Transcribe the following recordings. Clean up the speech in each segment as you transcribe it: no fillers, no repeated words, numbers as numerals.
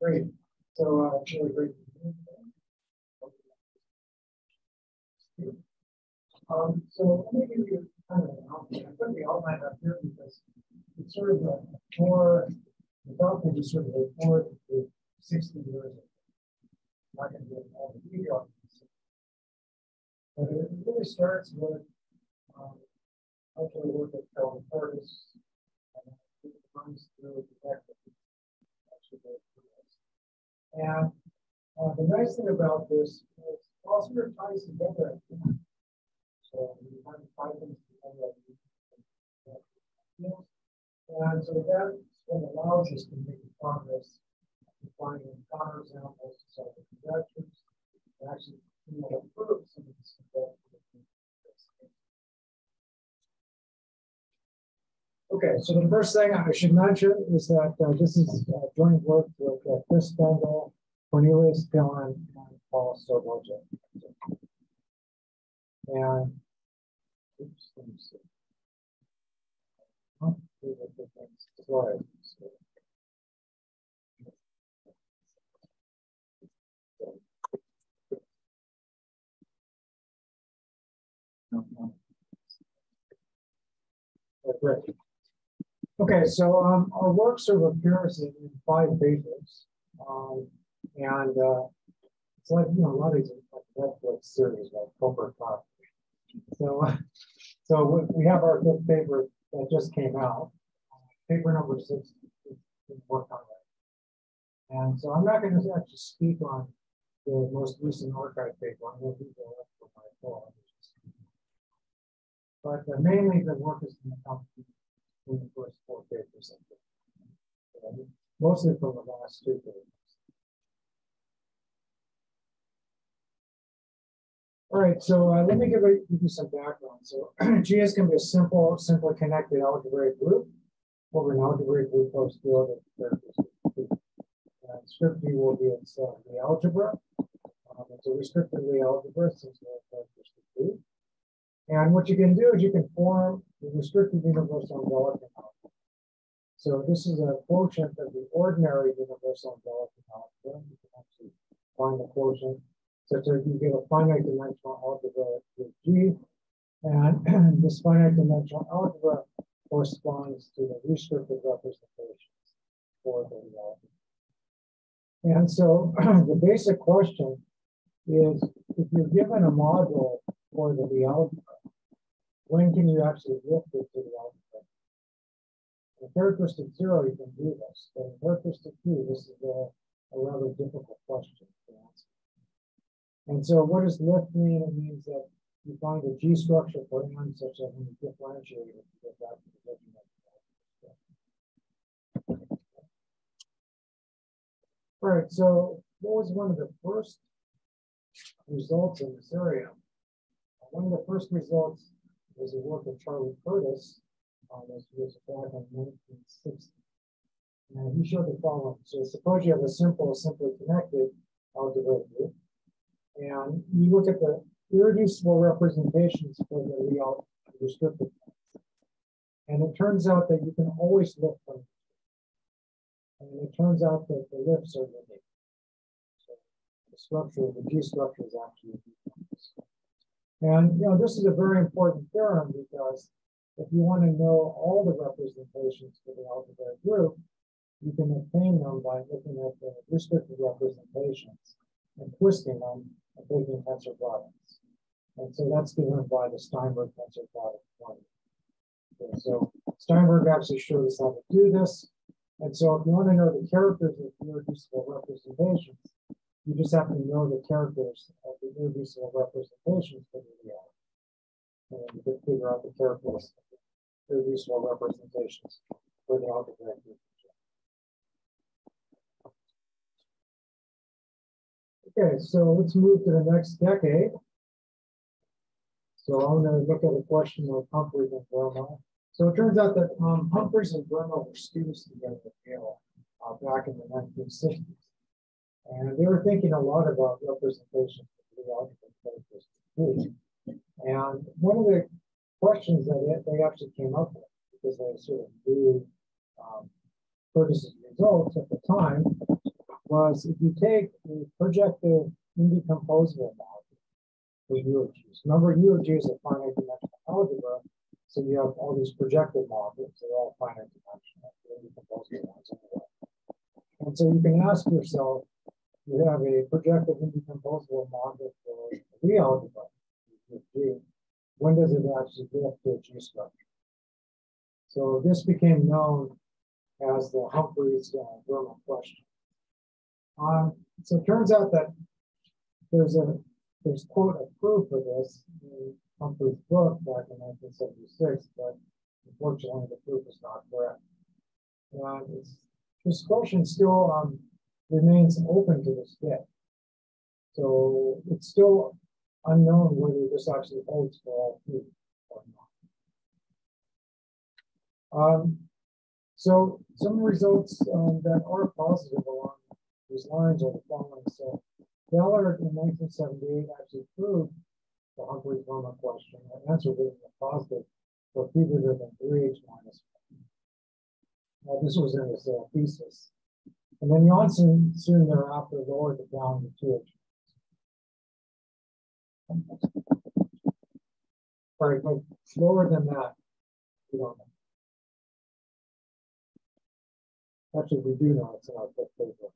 Great. So it's really great to be here today. So let me give you kind of an outline. I put the outline up here because it's sort of a more, the document is sort of a 4 to 60 years. I'm not going to get all the details. But it really starts with actually work at Kildetoft-Nakano and it runs through Projectives. And the nice thing about this is it all sort of ties together. So we have 5 things together. And so that's what allows us to make progress in finding counterexamples, solving conjectures, and actually prove some of this conjecture. Okay, so the first thing I should mention is that this is joint work with Steinberg, Cornelius Dillon, and Paul Sobaje. And oops, let me see. Slide. Great. Okay, so our work sort of appears in 5 papers, and it's like, you know, a lot of these like Netflix series like Corporate Talk. So we have our 5th paper that just came out, paper number 6 is worked on that. And so I'm not going to actually speak on the most recent archive paper. I'm going to do that for my thought. But mainly the work is going to come in the first 4 papers. Mostly from the last 2 papers. All right, so let me give you some background. So GS can be a simply connected algebraic group over an algebraic group close field of characteristic P. Script V will be its the algebra. It's a restricted Lie algebra since we have characteristic P. And what you can do is you can form the restricted universal enveloping algebra. So this is a quotient of the ordinary universal enveloping algebra. You can actually find the quotient such that you get a finite dimensional algebra with G. And this finite dimensional algebra corresponds to the restricted representations for the algebra. And so the basic question is, if you're given a module for the algebra, when can you actually lift it to the algebra? In characteristic 0, you can do this. But in characteristic 2, this is a rather difficult question to answer. And so what does lift mean? It means that you find a G structure for M such that when you differentiate it, you get back to the original. All right, so what was one of the first results in this area? One of the first results was a work of Charlie Curtis that was back in 1960. And he showed the following. So suppose you have a simply connected algebraic group, and you look at the irreducible representations for the real restricted ones. And it turns out that you can always lift them. And it turns out that the lifts are unique. So the structure, the G structure is actually unique. And you know, this is a very important theorem because if you want to know all the representations for the algebraic group, you can obtain them by looking at the restricted representations and twisting them and taking tensor products. And so that's given by the Steinberg tensor product. Okay, so Steinberg actually showed us how to do this. And so if you want to know the characters of irreducible representations, you just have to know the characters of the irreducible representations for the real. And you can figure out the characters of the irreducible representations for the algebraic group. Okay, so let's move to the next decade. So I'm going to look at a question of Humphreys and Verma. So it turns out that Humphreys and Verma were students together at Weyl back in the 1960s. And they were thinking a lot about representation of the algebraic characteristic. And one of the questions that they actually came up with, because they sort of knew Curtis's results at the time, was if you take a projective indecomposable model for UFGs. Remember, UFGs are finite dimensional algebra, so you have all these projective models. They're all finite dimensional, indecomposable ones anyway. And so you can ask yourself, you have a projective indecomposable model for the algebra, UFG. When does it actually get to a G structure? So this became known as the Humphreys-Verma question. So it turns out that there's quote a proof for this in Humphrey's book back in 1976, but unfortunately the proof is not correct. And this question still remains open to this day. So it's still unknown whether this actually holds for all three or not. So some results that are positive along these lines are the following. So Ballard in 1978 actually proved the Humphreys-Verma question and answered it in the positive for p greater than 3h minus 1. Now, this was in his thesis. And then Jantzen soon thereafter lowered it down to 2h. All right, but lower than that, we don't know. Actually, we do know it's in our fifth paper.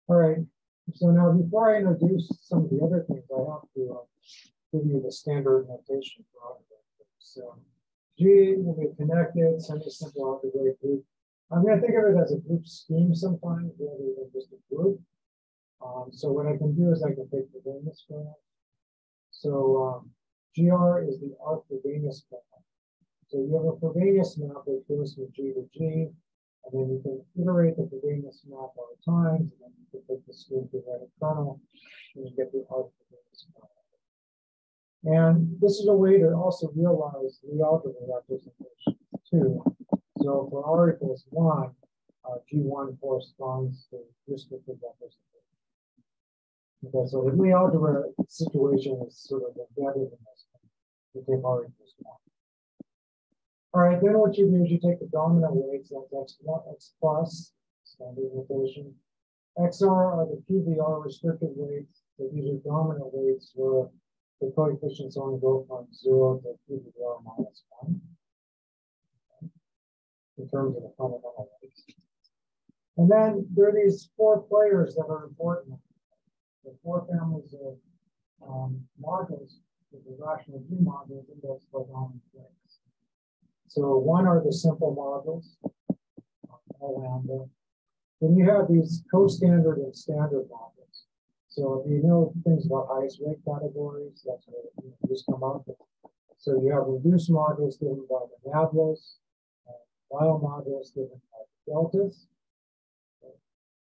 All right, so now before I introduce some of the other things, I have to give you the standard notation for algebra. So G will be connected, semi-simple algebraic group. I'm going to think of it as a group scheme sometimes rather than just a group. So what I can do is I can take the Frobenius graph. So GR is the Frobenius graph. So you have a Frobenius map that goes from G to G, and then you can iterate the Frobenius map all the times, and then you can take the scheme to the kernel, and you get the Frobenius map. And this is a way to also realize the algebra representation too. So for R equals 1, G1 corresponds to restricted representation. Okay, so the Lie algebra situation is sort of embedded in this. You take R equals 1. All right, then what you do is you take the dominant weights, that's x1, x plus, standard notation. XR are the PVR restricted weights. So these are dominant weights where the coefficients only go from 0 to PVR minus 1 in terms of the fundamental weights. And then there are these four players that are important. The four families of modules, the rational G modules indexed by dominant weights. So one are the simple modules, all lambda. Then you have these co-standard and standard modules. So if you know things about highest weight categories, that's what you just come up with. So you have reduced modules given by the nablas, Weyl modules given by the deltas.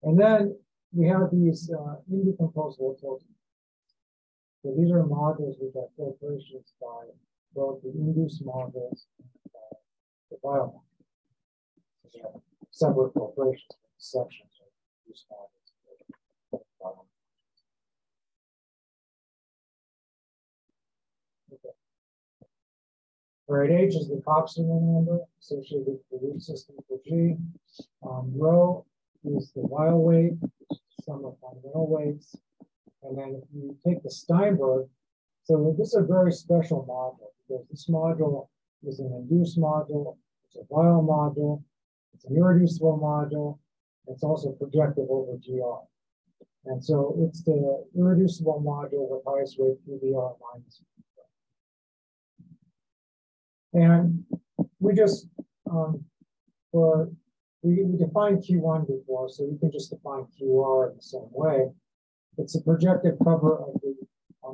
And then we have these indecomposable tokens. So these are modules which are filtrations by both the induced modules and the Weyl modules. So you have separate filtrations sections of induced modules. Okay. All right, H is the Coxeter number associated with the root system for G. Rho is the Weyl weight, which is the sum of fundamental weights. And then if you take the Steinberg, so this is a very special module because this module is an induced module, it's a Weyl module, it's an irreducible module, it's also projective over GR. And so it's the irreducible module with highest weight PVR minus. And we just, we defined Q1 before, so we can just define QR in the same way. It's a projective cover of the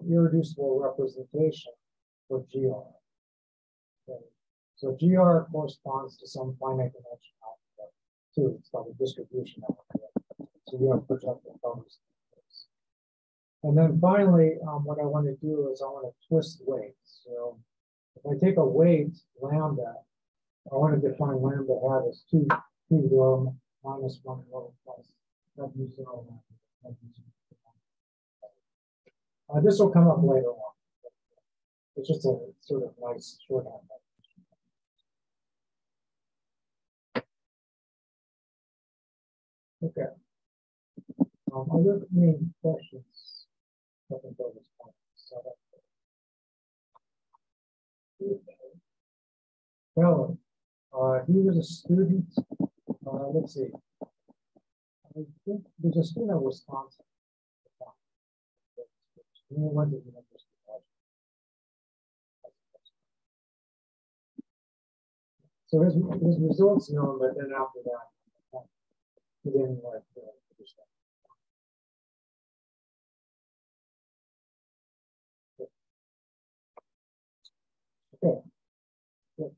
irreducible representation for GR. Okay. So GR corresponds to some finite dimension algebra too. It's called a distribution algebra. So you have projective covers. And then finally, what I want to do is I want to twist weights. So if I take a weight, lambda, I want to define lambda hat as 2 rho minus 1 rho plus W0 lambda. This will come up later on. It's just a sort of nice shorthand. Okay. Other main questions up until this point. So well, he was a student. Let's see. I think there's a student at Wisconsin. He went to the University of Washington. So his results known, but then after that, he didn't like the stuff. Okay. Good.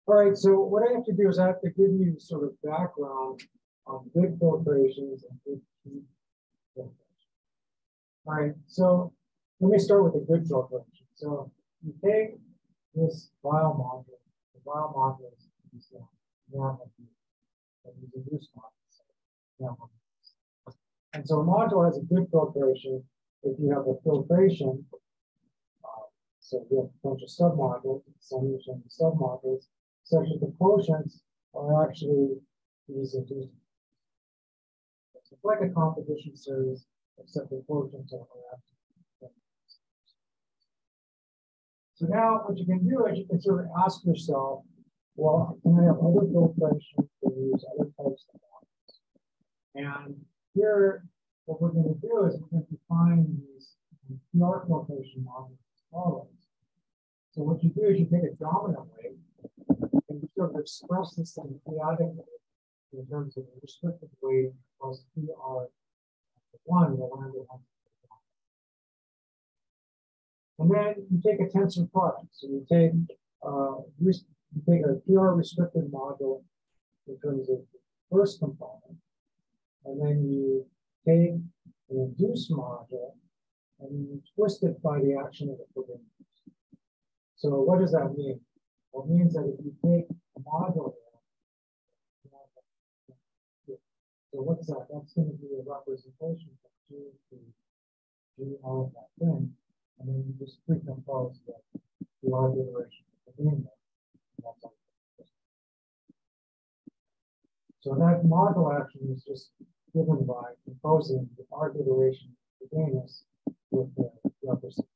All right, so what I have to do is I have to give you sort of background on good filtrations and good filtration. All right, so let me start with the good filtration. So you take this Weyl module. The Weyl module is these reduced modules. And so a module has a good filtration if you have a filtration. So we have a bunch of submodules, summation of submodules, such that the quotients are actually these induced. It's like a composition series, except the quotients are actually. So now what you can do is you can sort of ask yourself, well, can I have other filtrations to use other types of modules? And here, what we're going to do is we're going to define these PR filtration modules as follows. So what you do is you take a dominant wave and you sort of express this in periodically in terms of the restricted wave plus PR1, the lambda 1. And then you take a tensor product. So you take a PR restricted module in terms of the first component, and then you take an induced module and you twist it by the action of the forbidden. So what does that mean? Well, it means that if you take a module there, so what's that? That's going to be a representation of G all of that thing, and then you just precompose the R iteration within there. So that module action is just given by composing the R iteration within us with the representation.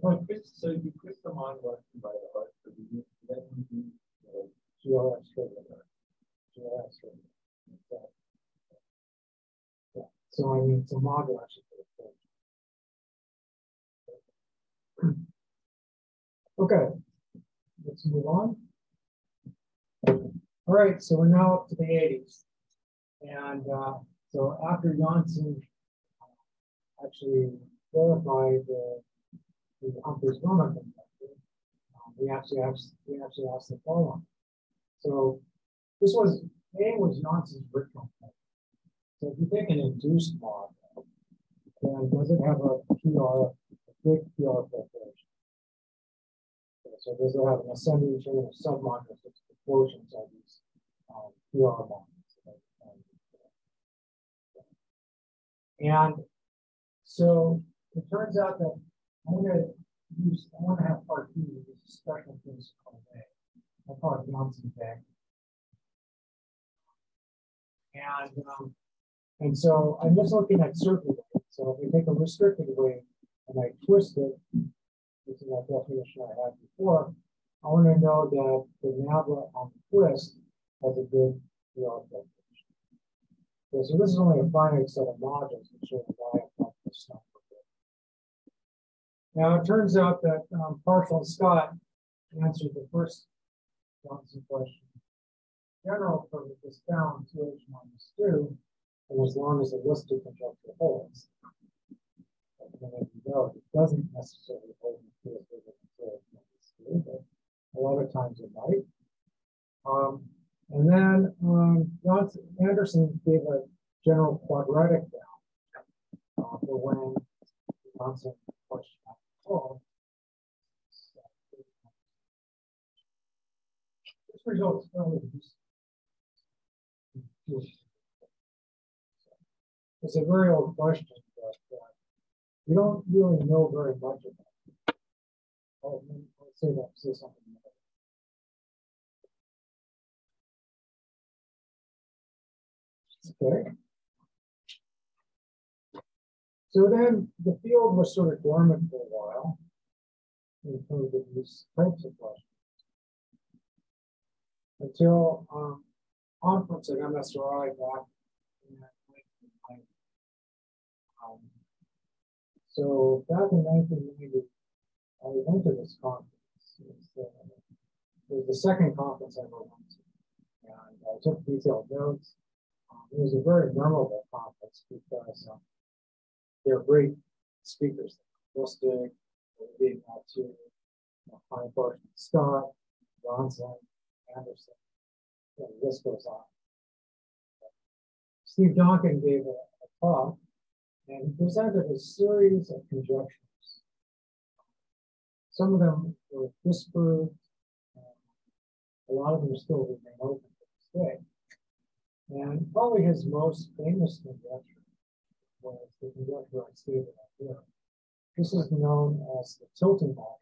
So if you twist the module by the heart, so you then you do GRS trigger. GRS trigger. Yeah. So I mean, it's a module actually. Okay, let's move on. All right, so we're now up to the 80s. And so after Jantzen actually verified the Humphreys Roman conjecture, we actually asked the following. So this was Janssen's original conjecture. So if you take an induced model, then does it have a big PR filtration? Okay, so does it have an ascending chain of submodules with proportions of these PR modules? And so it turns out that I want to have part B, which is a special case called A. I call it Jantzen bag. And so I'm just looking at circuit wave. So if we take a restricted wave and I twist it, this is that definition I had before, I want to know that the nabla on the twist has a good PR filtration. Okay, so this is only a finite set of modules that show why I thought this stuff. Now, it turns out that Partial and Scott answered the first Jantzen question. General purpose is found 2h minus 2, and as long as the listed conjecture holds. But it doesn't necessarily hold in 2h minus 2, but a lot of times it might. And then Anderson gave a general quadratic down for when Jantzen question. Oh, this result is fairly it's a very old question, but we don't really know very much about it. I'll say something more. Okay. So then the field was sort of dormant for a while in terms of these types of questions until conference at MSRI back in 1990. So back in 1990, I went to this conference. It was the second conference I ever went to, and I took detailed notes. It was a very memorable conference because they're great speakers. Lustig, being out to Steinberg, Scott, Jantzen, Anderson, and the list goes on. Steve Donkin gave a talk, and he presented a series of conjectures. Some of them were disproved, a lot of them still remain open to this day. And probably his most famous conjecture was the conjecture I stated up here. This is known as the tilting model,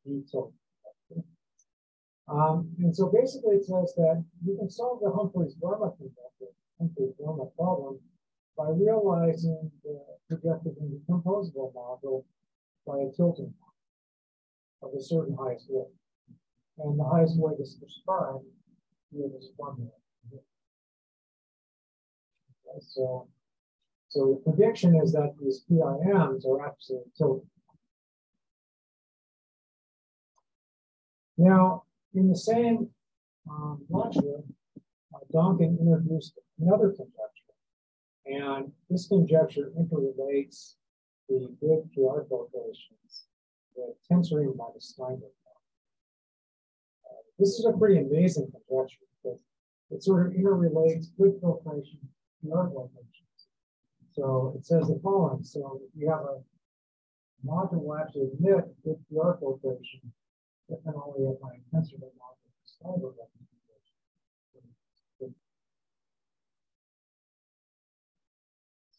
DTilt. And so basically it says that you can solve the Humphreys-Verma conjecture, Humphreys-Verma problem, by realizing the projective and decomposable model by a tilting model of a certain highest weight. And the highest weight is prescribed via this formula. Okay, so the prediction is that these PIMs are actually tilted. Now, in the same lecture, Donkin introduced another conjecture, and this conjecture interrelates the good p-filtrations with tensoring by the Steinberg. This is a pretty amazing conjecture because it sort of interrelates good filtration and p-filtrations. So it says the following. So if you have a module will actually admit good p-filtration, it can only apply a tensorable module to Steinberg representation.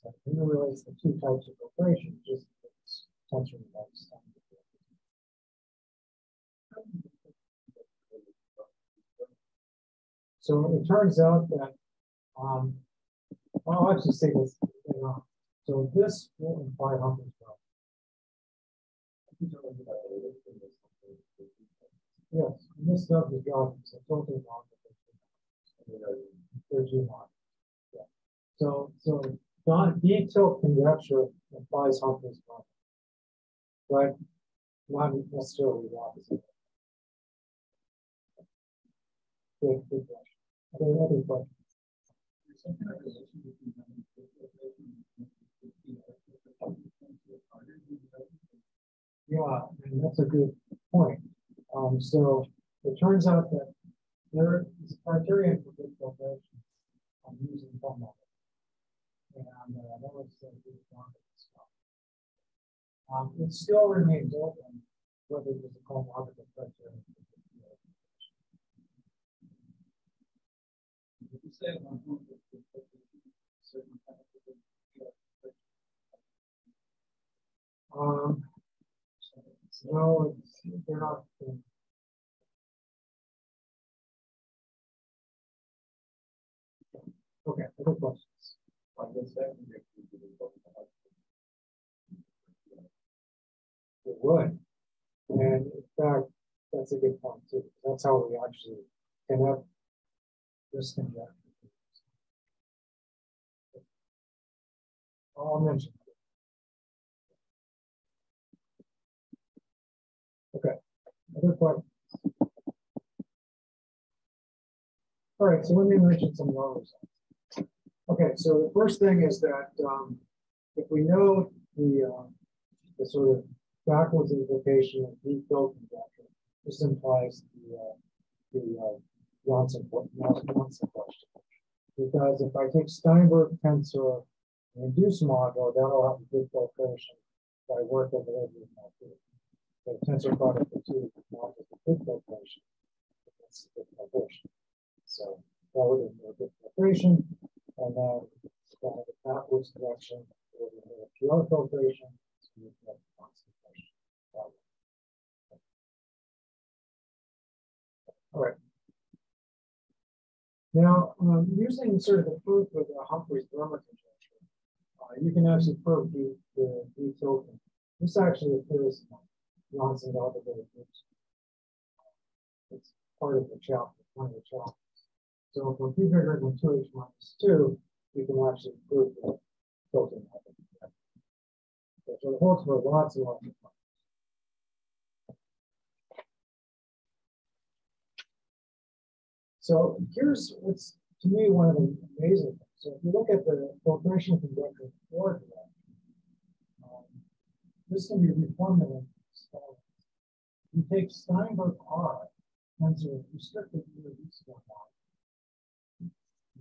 So it interrelates the two types of filtration, just tensoring by the Steinberg. So it turns out that, I'll actually say this later on. So this will imply Humphreys-Verma. Yes, and this stuff is job. So total model. Yeah. So DTilt conjecture implies Humphreys-Verma, but not necessarily the opposite. Good question. Other questions? Yeah, and that's a good point. So it turns out that there is a criterion for good filtration using formula. And that was it still remains open whether there's a cohomological criterion. No, they're not. Okay, other questions? It would. And in fact, that's a good point too. That's how we actually can have this conjecture. I'll mention it. Okay, other questions? All right, so let me mention some more results. Okay, so the first thing is that if we know the sort of backwards implication of DFilt conjecture, this implies the Jantzen question. Because if I take Steinberg tensor and induce model, that'll have a good filtration by work over every module. The tensor product of two modules with good filtration. That's a good filtration. So that would be a good filtration, and then we'll have a backwards direction where we have a pure filtration. So we have concentration. All right. Now, using sort of the proof with the Humphreys-Burma conjecture, you can actually prove the DTilt. This actually appears in Jantzen algebraic groups. It's part of the chapter, one of the chapters. So for p bigger than 2h minus 2, you can actually prove the tilting method. So it holds for lots and lots of times. So here's what's, to me, one of the amazing things. So if you look at the filtration conjecture forward direction, this can be reformulated. You take Steinberg R, tensor restricted irreducible R.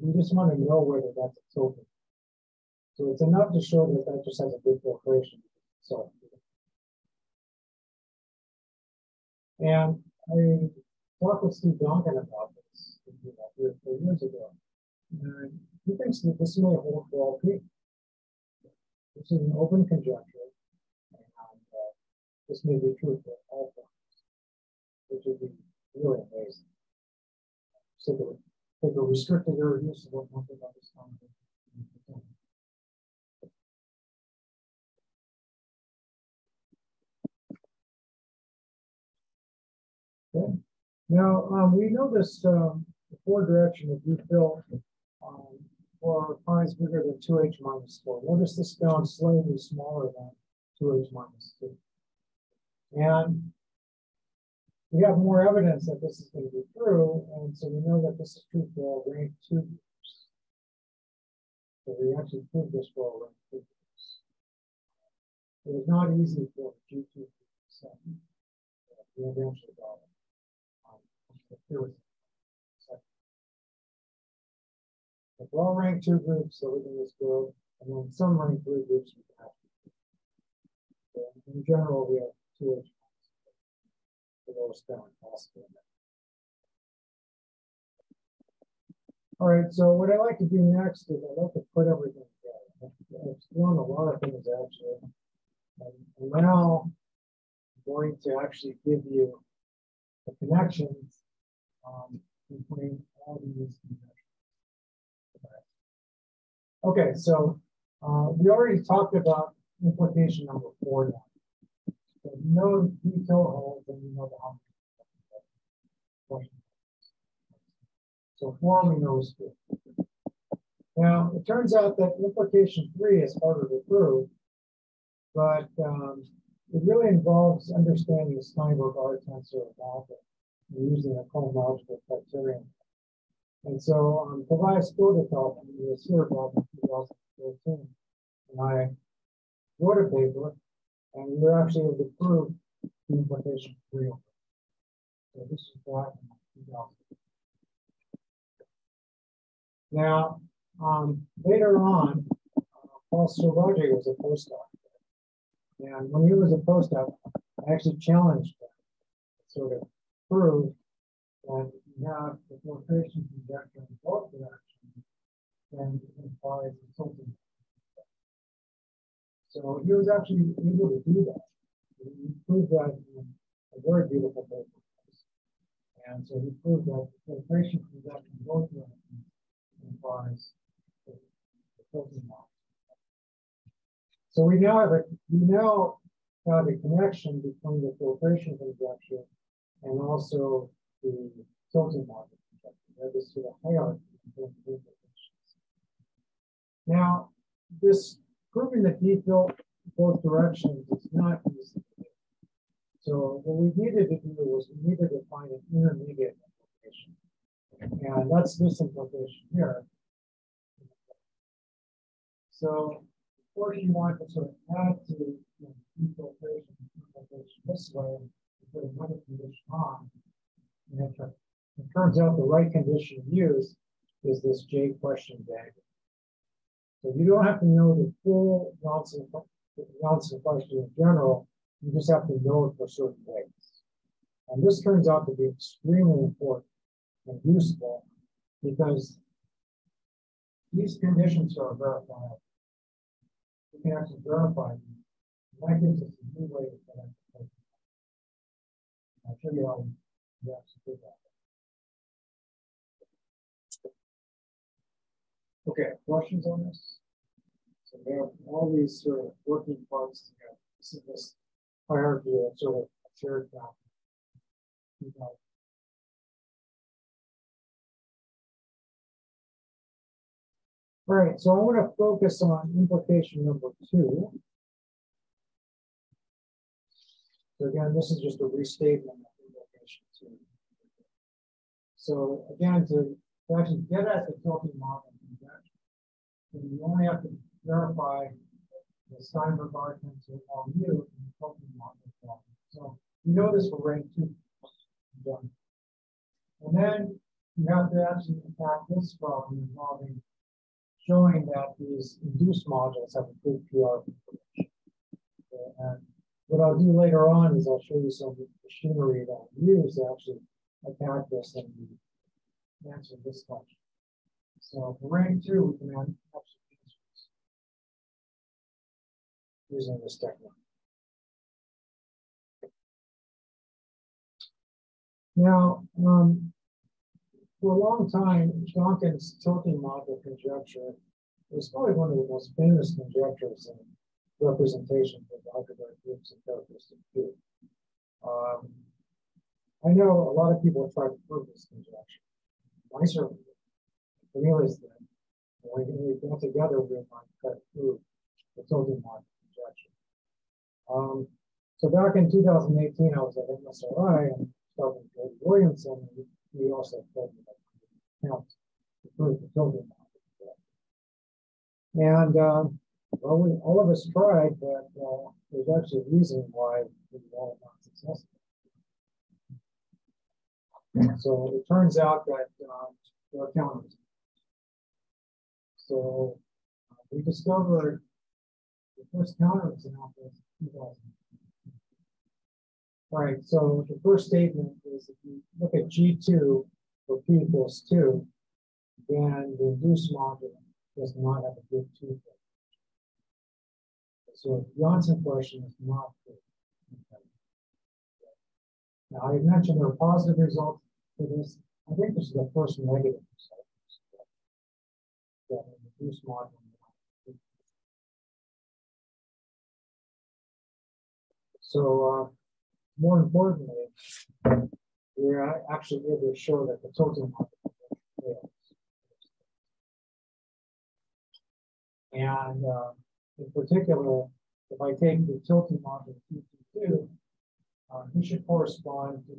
You just want to know whether that's a tilting. So it's enough to show that that just has a good filtration. So, and I talked with Steve Donkin about this 3 or 4 years ago. And he thinks that this may hold for all p. This is an open conjecture, and this may be true for all points, which would be really amazing. So take a restricted irreducible method by this time. Okay. Now we know this the forward direction of DFilt for pi's bigger than 2h minus 4. Notice this bound slightly smaller than 2h minus 2. And we have more evidence that this is going to be true, and so we know that this is true for all rank 2 groups. So we actually proved this for all rank 2 groups. It was not easy for G2 to set. We eventually got it. For all rank 2 groups, everything is good, and then some rank 3 groups we have. So in general, we have 2h for those bound possible. All right, so what I like to do next is I like to put everything together. I've thrown a lot of things actually. And now I'm going to actually give you the connections between all these conjectures. Okay, so we already talked about implication number 4 now. So you know the DTilt holds and you know the Humphreys. So 4 we know is good. Now it turns out that implication 3 is harder to prove, but it really involves understanding the Steinberg R tensor of alpha and using a cohomological criterion. And so Tobias Kildetoft in the series in 2013, and I wrote a paper, and we were actually able to prove the implication 3. So this is back in 2000. Now, later on, Paul Sobaje was a postdoc. And when he was a postdoc, I actually challenged him to sort of prove that if you have the filtration conjecture in both directions, then it implies a tilting. So he was actually able to do that. He proved that in a very beautiful paper. And so he proved that the filtration conjecture in both directions implies the tilting model. So we now have a connection between the filtration conjecture and also the tilting model conjecture. That is sort of hierarchy of implications. Now, this proving that DFilt both directions is not easy to do. So what we needed to do was we needed to find an intermediate implication. And that's this implication here. So of course you want to sort of add to p-filtration this way and put another condition on. And it turns out the right condition to use is this J question diagram. So you don't have to know the full Jantzen question in general, you just have to know it for certain ways. And this turns out to be extremely important and useful because these conditions are verifiable. We can actually verify them. And that gives us a new way to connect the question. I'll show you how we actually do that. Okay, questions on this? So we have all these sort of working parts together. This is this hierarchy of sort of a shared path. All right, so I want to focus on implication number 2. So again, this is just a restatement of implication 2. So again, to actually get at the tilting model conjecture, then you only have to verify the Steinberg argument to all u in the tilting model problem. So you know this for rank 2. Done. And then you have to actually attack this problem involving showing that these induced modules have a good PR information. Okay, and what I'll do later on is I'll show you some machinery that we use to actually attack this and answer this question. So for rank 2, we can actually answer this using this technique. Now, for a long time, Donkin's tilting module conjecture was probably one of the most famous conjectures in representation of algebraic groups and characteristic group. I know a lot of people have tried to prove this conjecture. I certainly did. Cornelius did. When we got together, we were trying to try to prove the tilting module conjecture. So back in 2018, I was at MSRI and talking to Williamson, and we also told me that to prove the tilting module. And well, all of us tried, but there's actually a reason why we were all not successful. So it turns out that there are counters. So we discovered the first counterexample in 2000. All right, so the first statement is if you look at G2 for P equals 2, then the induced module does not have a good 2 fit. So the Jantzen question is not good. Now, I mentioned there are positive results for this. I think this is the first negative result. That the induced module. So, more importantly, we're actually able to show that the tilting module fails. And in particular, if I take the tilting module T2, this should correspond to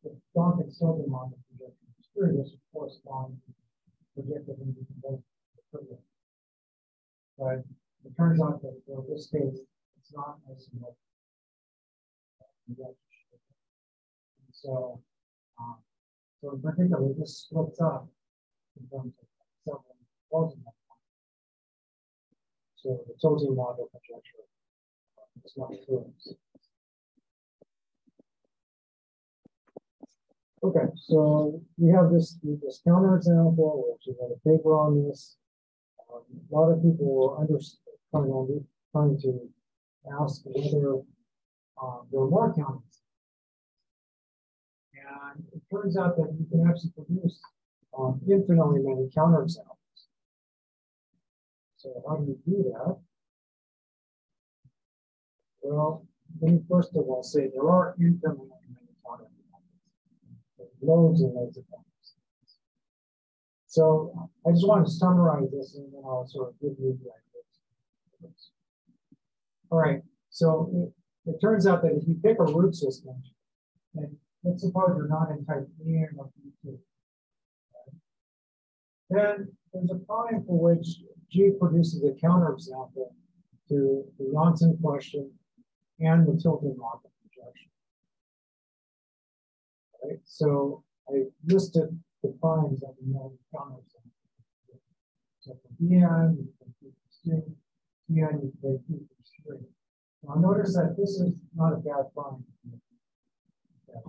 the Donkin tilting module projection true. This should correspond to projective independence. But it turns out that for this case, it's not isomorphic. So, so in particular, this splits up in terms of several closing. So the tilting module conjecture is not true. Okay, so we have this counterexample, which is a paper on this. A lot of people were trying to ask whether there are more counters. And it turns out that you can actually produce infinitely many counterexamples. So how do you do that? Well, let me first of all say there are infinitely many counterexamples. There's loads and loads of counterexamples. So I just want to summarize this and then I'll sort of give you the ideas. All right, so it turns out that if you pick a root system, and let's suppose you're not in type A or B2, right? Then there's a time for which G produces a counterexample to the Jantzen question and the tilting module projection. Right? So I listed the primes that we know counterexample. So for Bn, you can keep Tn, you can keep 3. Now notice that this is not a bad prime. Okay.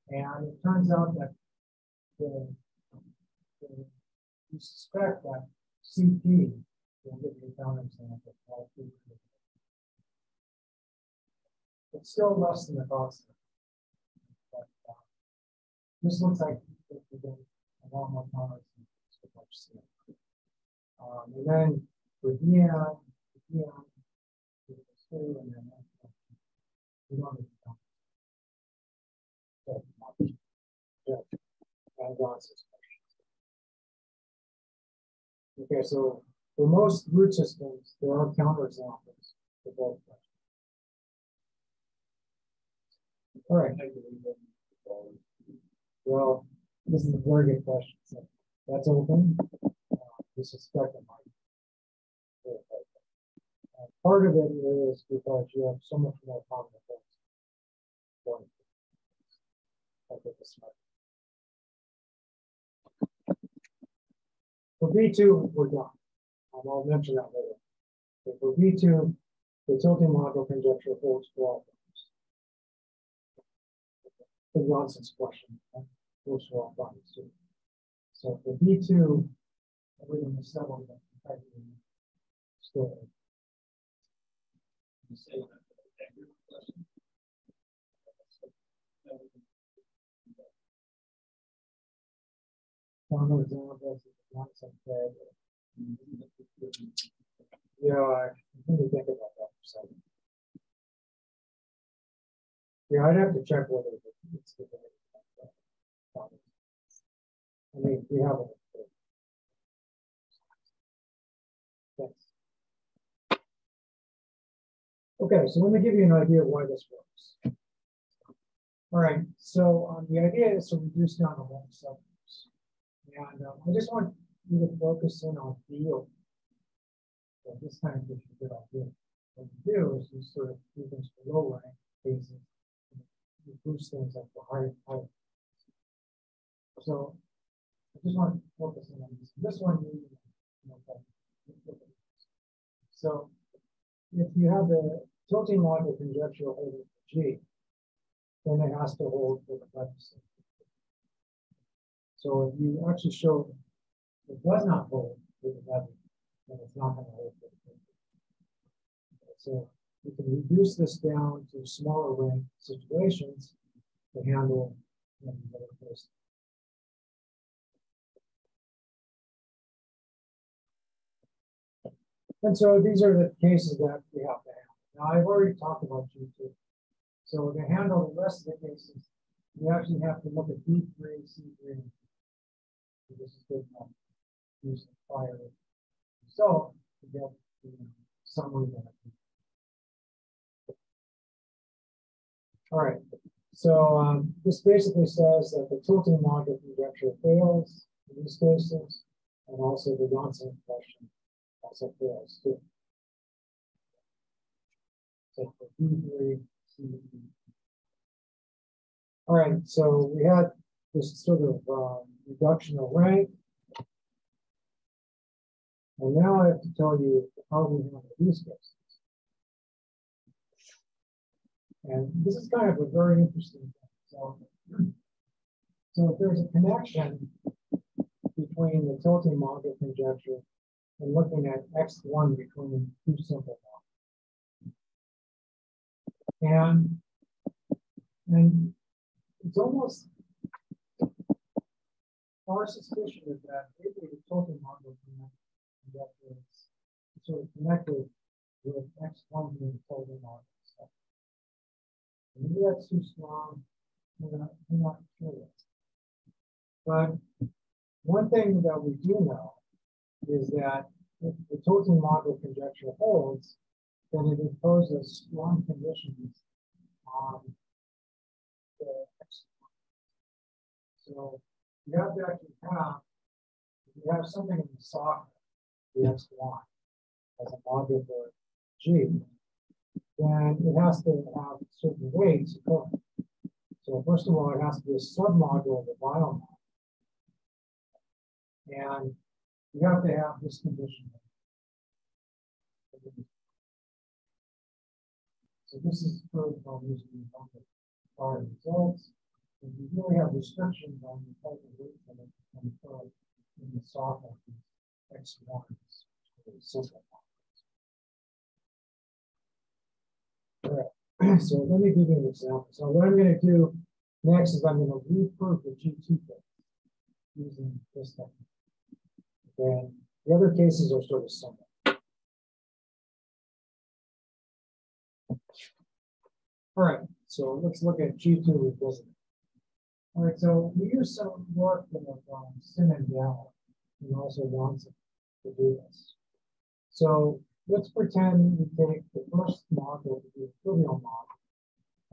And it turns out that you suspect that CP will give you a counterexample. It's still less than the constant. But this looks like a lot more counterexamples. And then for DN, and then we don't need to okay, so for most root systems, there are counterexamples for both questions. All right. Well, this is a very good question. So that's open. We suspect it might. Part of it is because you have so much more common things. For B2, we're done. I'll mention that later. But for B2, the tilting module conjecture holds for all things. The Janssen's question holds for all things too. So for B2, everything is settled. Still. Counterexamples is not something. Yeah, I need to think about that for a second. Yeah, I'd have to check whether it's the I mean, we have it. Thanks. Okay, so let me give you an idea of why this works. All right, so the idea is to reduce down to one subgroups. And I just want you to focus in on field. So this kind of gives you a good idea. What you do is you sort of do things for low rank cases. You boost things up for higher. So I just want to focus in on this. This one, so if you have the tilting module conjecture holding for G, then it has to hold for the deficit. So if you actually show it does not hold for the deficit, then it's not going to hold for the deficit. So you can reduce this down to smaller rank situations to handle the first. And so these are the cases that we have to handle. Now, I've already talked about G2. So to handle the rest of the cases, we actually have to look at B3, C3. So this is good enough. Use the prior result to get the summary that all right. So this basically says that the tilting module conjecture fails in these cases, and also the Jantzen question also fails too. So for B3, C3. All right, so we had this sort of reduction of rank. And now I have to tell you how we handle these cases. And this is kind of a very interesting thing. So if there's a connection between the tilting module conjecture and looking at X1 between two simple models. And it's almost our suspicion is that maybe the tilting module conjecture is sort of connected with X1 being tilting module. Maybe that's too strong. We're not sure yet. But one thing that we do know is that if the tilting module conjecture holds, then it imposes strong conditions on the X. So you have to actually have, if you have something in the socket, the X1 as a module for G, then it has to have certain weights. So first of all, it has to be a submodule of the Weyl model. And you have to have this condition. So this is further using the prior results. And you really have restrictions on the type of weight that it can occur in the socket X1s. Simple. All right, so let me give you an example. So what I'm going to do next is I'm going to reproof the G2 case using this technique. Okay, The other cases are sort of similar. All right, so let's look at G2 revisited. All right, so we use some work from Sin and Weyl and also Jantzen to do this. So let's pretend we take the first module to be a trivial module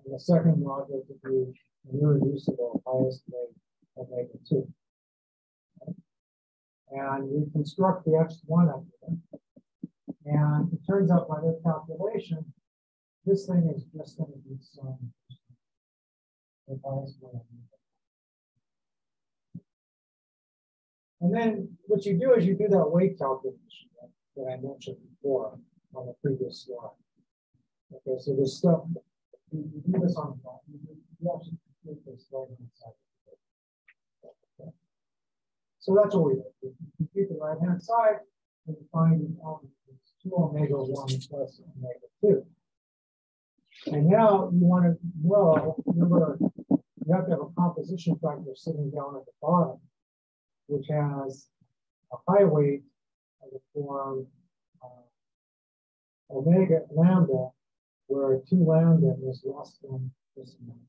and the second module to be an irreducible highest rate of -2. Okay? And we construct the x1 of them. And it turns out by their calculation, this thing is just going to be some the highest rate of -2. And then what you do is you do that weight calculation that I mentioned before on the previous slide. Okay, so this stuff, you do this on the you actually compute this right inside. Okay. So that's what we do. We compute the right hand side and we find the element is 2 omega 1 plus omega 2. And now you want to know, remember, you have to have a composition factor sitting down at the bottom, which has a high weight of the form omega lambda, where 2 lambda is less than this amount.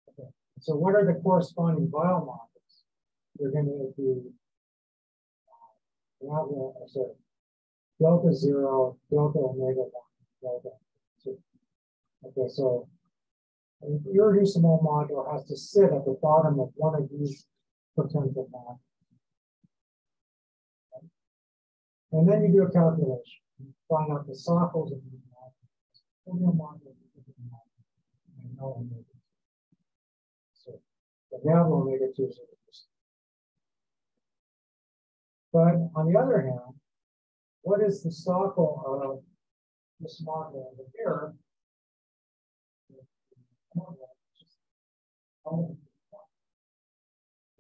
Okay. So what are the corresponding Weyl models? They're going to be delta 0, delta omega 1, delta 2. Okay, so an irreducible module has to sit at the bottom of one of these potential modules. Okay. And then you do a calculation. You find out the cycles of these modules. And no omega 2. So the have omega 2 is irreducible. But on the other hand, what is the cycle of this module over here?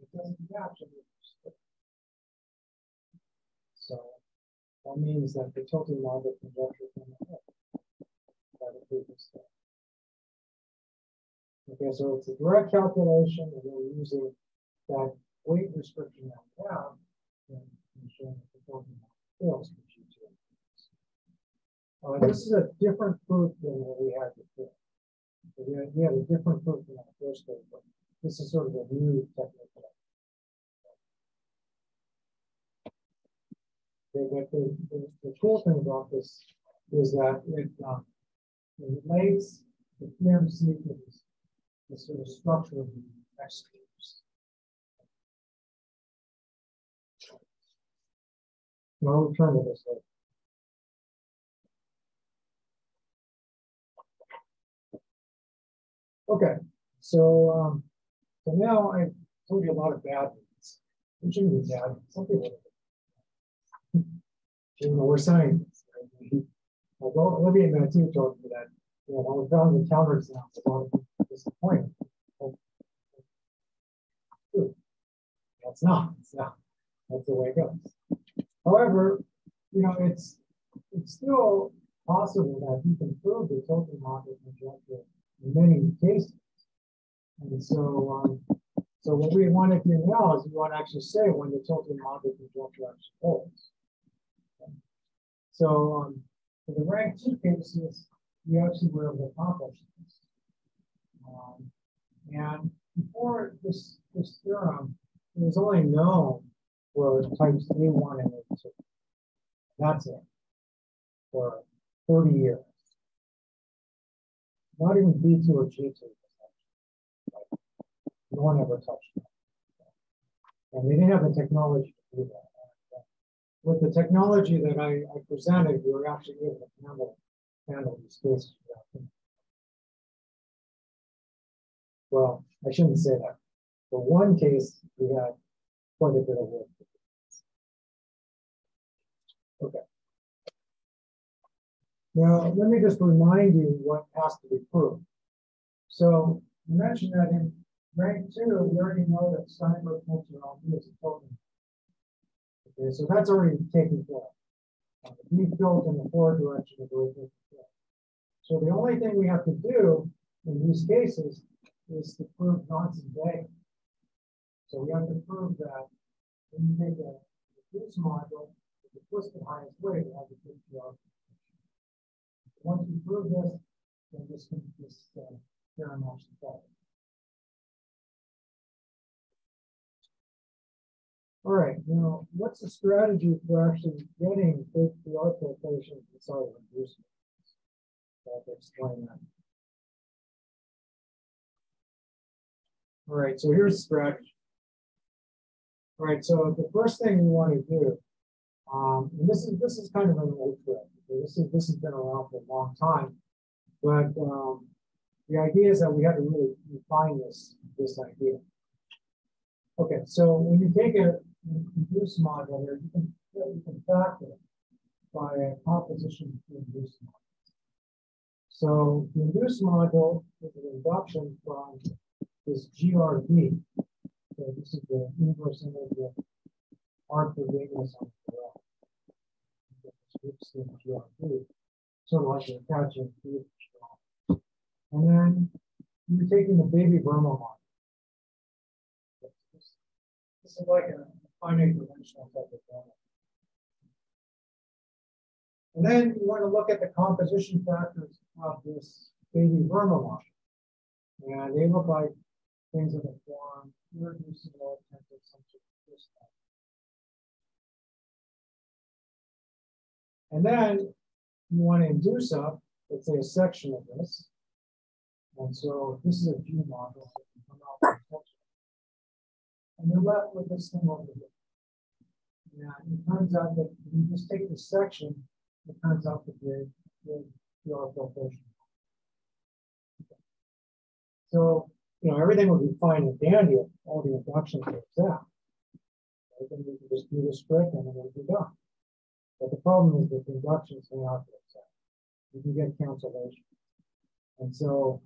It doesn't match it. So that means that the tilting module conjecture can hit by the previous step. Okay, so it's a direct calculation, and we're using that weight restriction that we have and showing that the tilting module fails for G2. This is a different proof than what we had before. So we had a different proof in our first paper. This is sort of a new technique. The cool thing about this is that it relates the PMC to this sort of structure of the X curves. Now we'll return to this later. Okay, so now I told you a lot of bad news. It shouldn't be bad. Some people, we're scientists. Right? Although Olivia and Matthew told me that when we found the counterexamples, a lot of people disappointed. That's not. That's the way it goes. However, it's still possible that you can prove the tilting module conjecture in many cases. And so what we want to do now is we want to actually say when the tilting module conjecture actually holds. Okay. So for the rank 2 cases, we actually were able to accomplish this. And before this theorem, it was only known for types A1 and A2. That's it for 30 years. Not even B2 or G2. No one ever touched it. And they didn't have the technology to do that. With the technology that I presented, we were actually able to handle these cases. Well, I shouldn't say that. For one case, we had quite a bit of work. Okay. Now, let me just remind you what has to be proved. So, you mentioned that in rank 2, we already know that Steinberg functional is a token. Okay, so that's already taken care of. The DFilt in the forward direction is already taken care of. So the only thing we have to do in these cases is to prove Jantzen vague. So we have to prove that when you take a reduce module, if you twist the highest way, it has a good PR. Once you prove this, then this theorem actually follows. All right, now what's the strategy for actually getting big PR filtration inside of inducement? So I'll explain that. All right, so here's the strategy. All right, so the first thing we want to do, and this is kind of an old trick. Okay? This has been around for a long time, but the idea is that we had to really refine this idea. Okay, so when you take a induced module here, you can factor it by a composition between induced modules. So the induced module is an induction from this GRD. So this is the inverse image of R per radius on the GRD, sort of like the attaching field. And then you're taking the baby Burma model. This is like a finite dimensional type of model. And then you want to look at the composition factors of this baby Burma model. And they look like things of the form irreducible template assumption of this type. And then you want to induce up, let's say, a section of this. And so this is a G module. So you come out with a section. And you're left with this thing over here. And it turns out that when you just take this section, it turns out to be a PR filtration. So, everything would be fine and dandy if all the inductions works out. Right? Then you can just do this trick and then it'll be done. But the problem is that the inductions may not work out. You can get cancellation. And so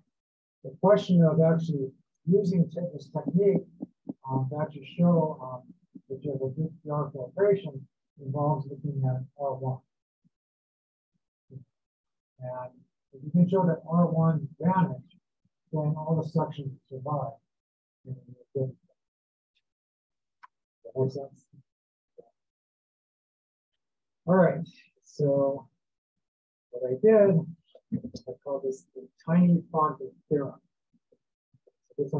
the question of actually using this technique to actually show that you have a good PR filtration involves looking at R1. And if you can show that R1 vanished, then all the sections survive. That makes sense? All right, so what I did, I call this the tiny font theorem. This is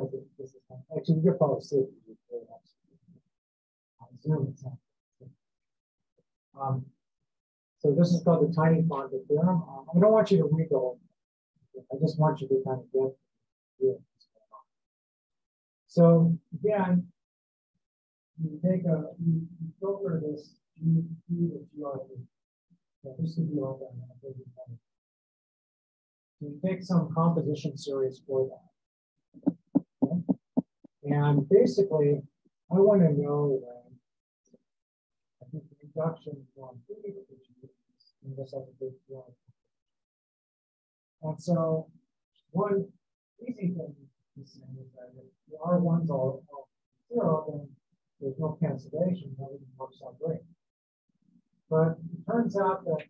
actually, you could probably see it. Zoom it. So this is called the tiny font theorem. I don't want you to read the whole thing. I just want you to kind of get what's going on. So again, you filter this G to GRD. So this could be all done. So you take some composition series for that. Okay? And basically, I want to know that I think the reduction from P, and this has a big one. And so one easy thing to say is that if the R1s are 0, then there's no cancellation, everything works out great. But it turns out that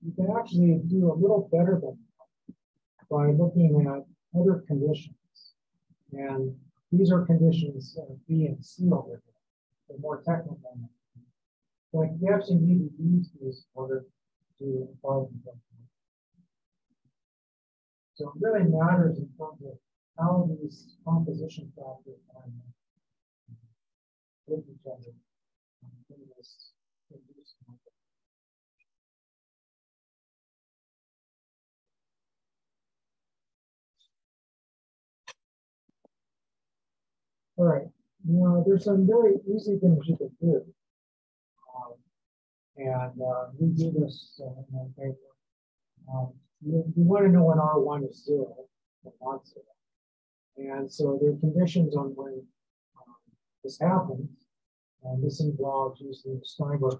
you can actually do a little better than that by looking at other conditions. And these are conditions B and C over here. They're more technical. But you actually need to use these in order to apply them. So it really matters in terms of how these composition factors with each other in this induced model. All right, there's some very easy things you can do. We do this in our paper. You want to know when R1 is 0 or not 0. And so there are conditions on when this happens. And this involves using the Steinberg.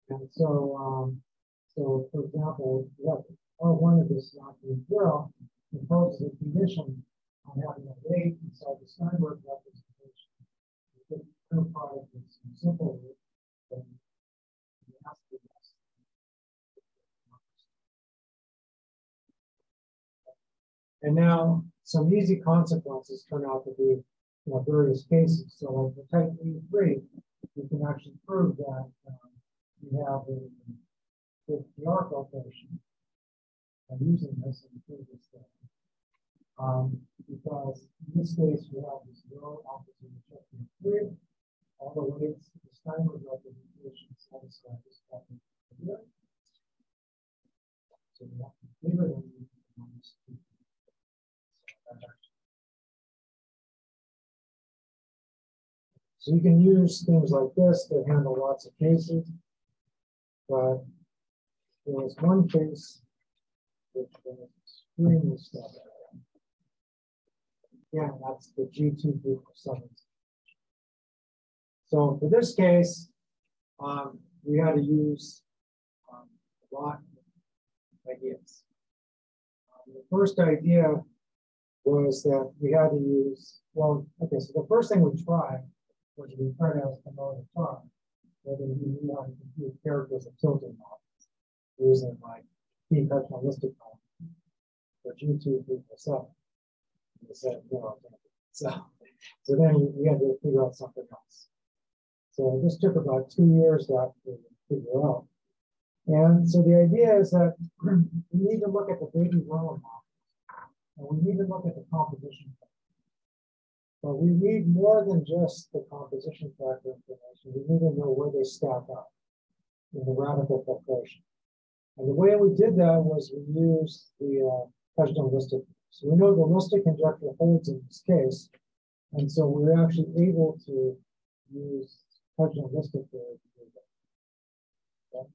And so, for example, R1 of this not being 0 imposes a condition on having a weight inside the Steinberg representation. The curve product is simple. And now some easy consequences turn out to be various cases. So like the type E3, you can actually prove that you have a PR filtration. I'm using this in the previous thing. Because in this case, we have this zero opposite check E3, all the weights, the Steinberg representation satisfy this pattern here. So we have to be bigger than minus 2. So you can use things like this to handle lots of cases, but there was one case which was extremely stubborn. Yeah, that's the G2 group of summons. So for this case, we had to use a lot of ideas. The first idea was that we had to use, well, okay, so the first thing we tried was we tried to promote a term, whether we knew how to compute characters of tilting models using like p-Filtration for G2 group of 7. So then we had to figure out something else. So this took about 2 years to actually figure out. And so the idea is that we need to look at the baby Weyl model, and we need to look at the composition factor. But we need more than just the composition factor information. We need to know where they stack up in the radical filtration. And the way we did that was we used the Kildetoft-Nakano. So we know the listic conjecture holds in this case, and so we're actually able to use Kildetoft-Nakano to do that. Okay?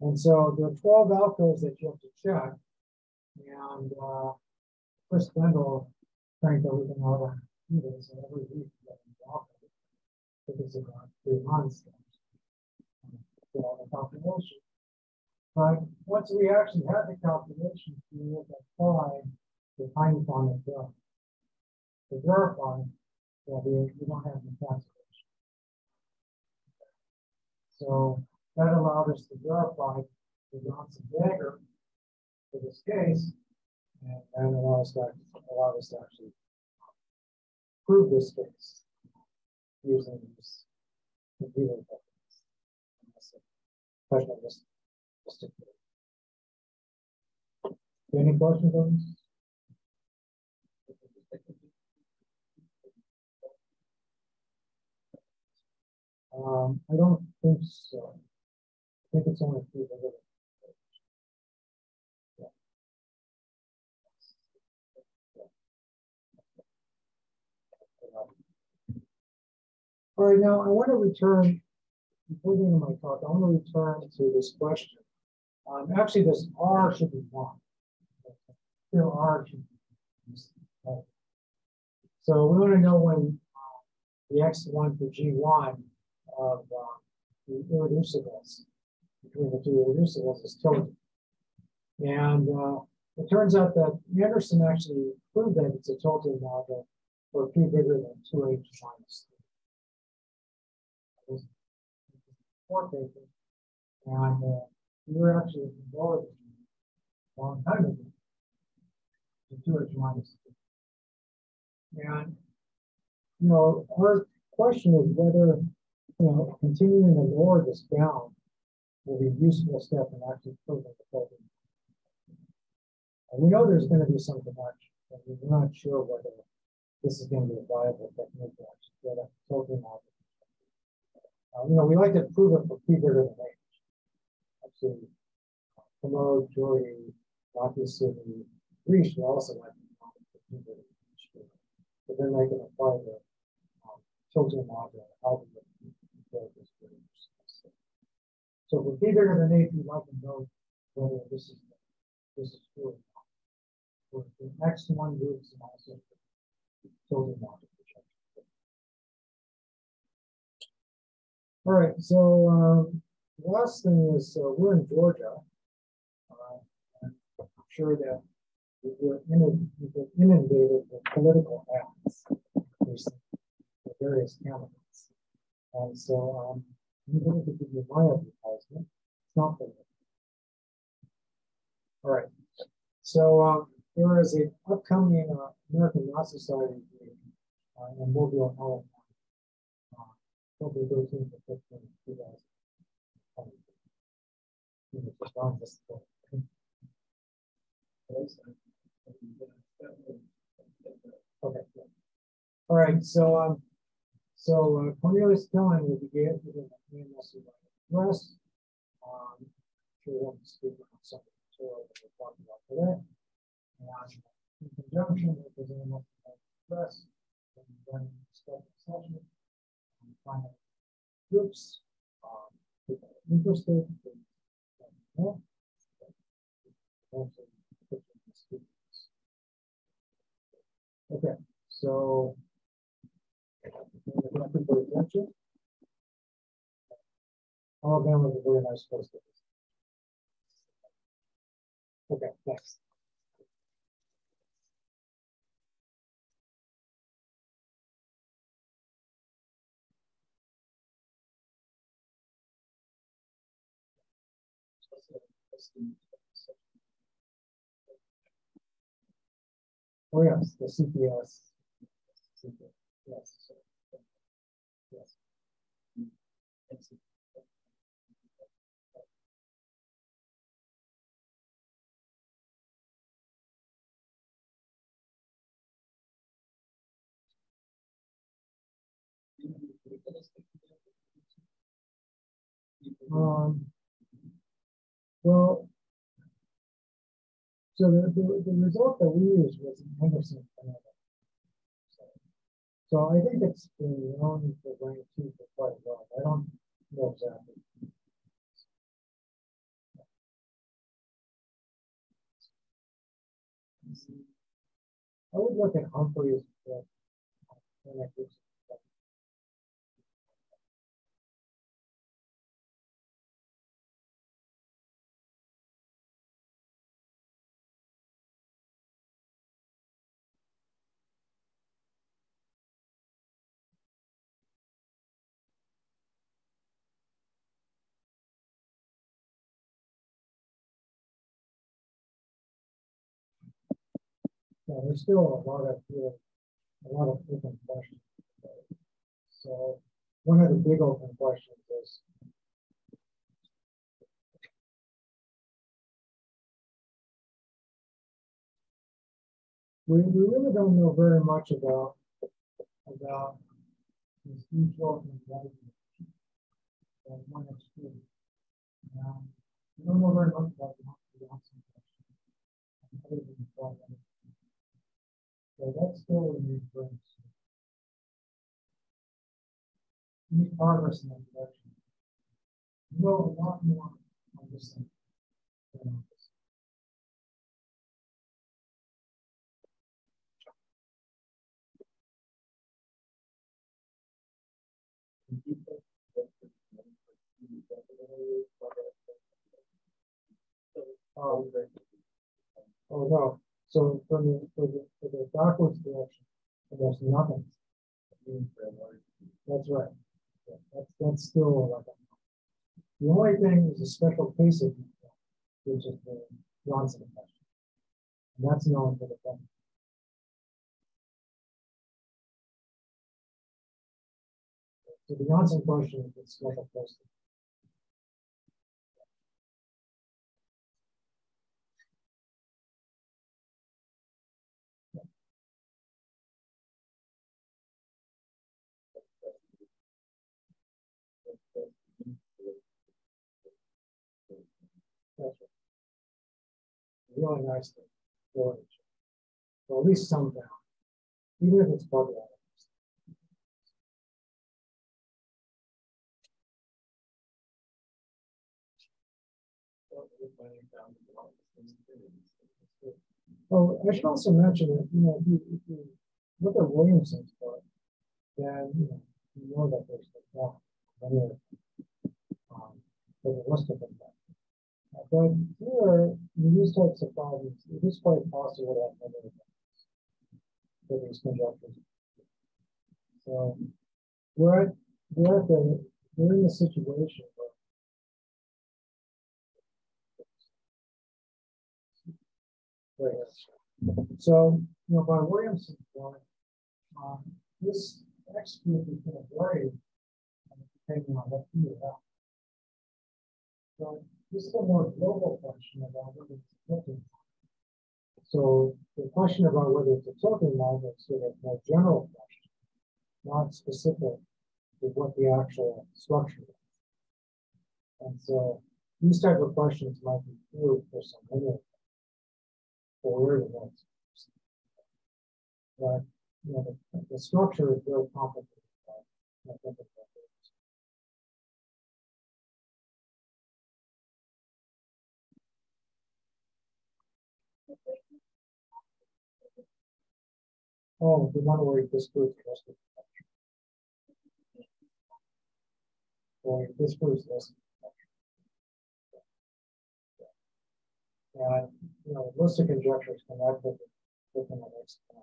And so there are 12 alphas that you have to check, and Chris Bendel cranked everything out on computers, and every week we get an alpha. It took us about 3 months to get all the calculation. But once we actually had the calculations, we would apply the tiny quantum term to verify that we don't have the calculation. So that allowed us to verify the Jantzen dagger for this case, and that allowed us to actually prove this case using these computer techniques. Any questions on this? I don't think so. I think it's only 3 degrees. Yeah. All right, now I want to return, before the end of my talk, I want to return to this question. Actually, this R should be 1. Here, R should be 1. So we want to know when the X1 for G1 of the irreducibles, between the 2 irreducibles, is tilted. And it turns out that Anderson actually proved that it's a tilting model for p bigger than 2h minus 3. And we were actually lower than a long time ago to 2h minus 3. And, our question is whether, continuing to lower this down will be a useful step in actually proving the tilting. And we know there's going to be some connection, but we're not sure whether this is going to be a viable technique to actually get a tilting model. We like to prove it for p bigger than h. Actually, Commode, Jory, Locke, Reach will also like to prove it for p bigger than h. But then they can apply the tilting module algorithm to build this bridge. So for p bigger than h, we'd like to know whether this is true. For the X1 groups and also the tilting module. All right, so the last thing is we're in Georgia, and I'm sure that we're inundated with political ads for various candidates. And so I'm going to give you my advertisement. It's not political. All right, so there is an upcoming American Law Society meeting in and we'll do an all February 13th to 15th, 2020. Okay. All right. So Cornelius Dillon will be given an MSRI address. Sure won't speak on some of the material that we're talking about today. And in conjunction with his MSRI address, and then start the session and find out groups, people are interested. Okay, so thank you for your attention. Alabama is a very nice place to visit. Okay, thanks. Oh yes, the CPS. Yes. Yes. Well, so the result that we used was an Anderson finale. So I think it's been known for rank 2 for quite a while. I don't know exactly. I would look at Humphrey's. Yeah, there's still a lot of open questions. So one of the big open questions is we really don't know very much about this default and one extreme. We don't know very much about the Jantzen question. So that's still a new thing. We need progress in that direction. We know a lot more on this thing than on this. Oh no. So for the backwards direction, there's nothing. That's right. Yeah, that's still like the only thing is a special case of which is the Jantzen question. And that's known for the thing. So the Jantzen question is the special case. That's right. Really nice thing. Or at least some down. Even if it's part of that. Oh, I should also mention that, if you look at Williamson's part, then you know that there's the one for the rest of them. But here, in these types of problems, it is quite possible to have negative for these conjectures. So we're in the situation where So, by Williamson's point, this X group is going to vary depending on what you have. So this is a more global question about whether it's a tilting. So the question about whether it's a tilting model is sort of a more general question, not specific to what the actual structure is. And so these type of questions might be true for some linear, for where the ones. But you know, the structure is very complicated. Oh, the one where you disprove the rest of the structure. Or you disprove the rest of the structure. And you know, list of conjectures connected with the next time.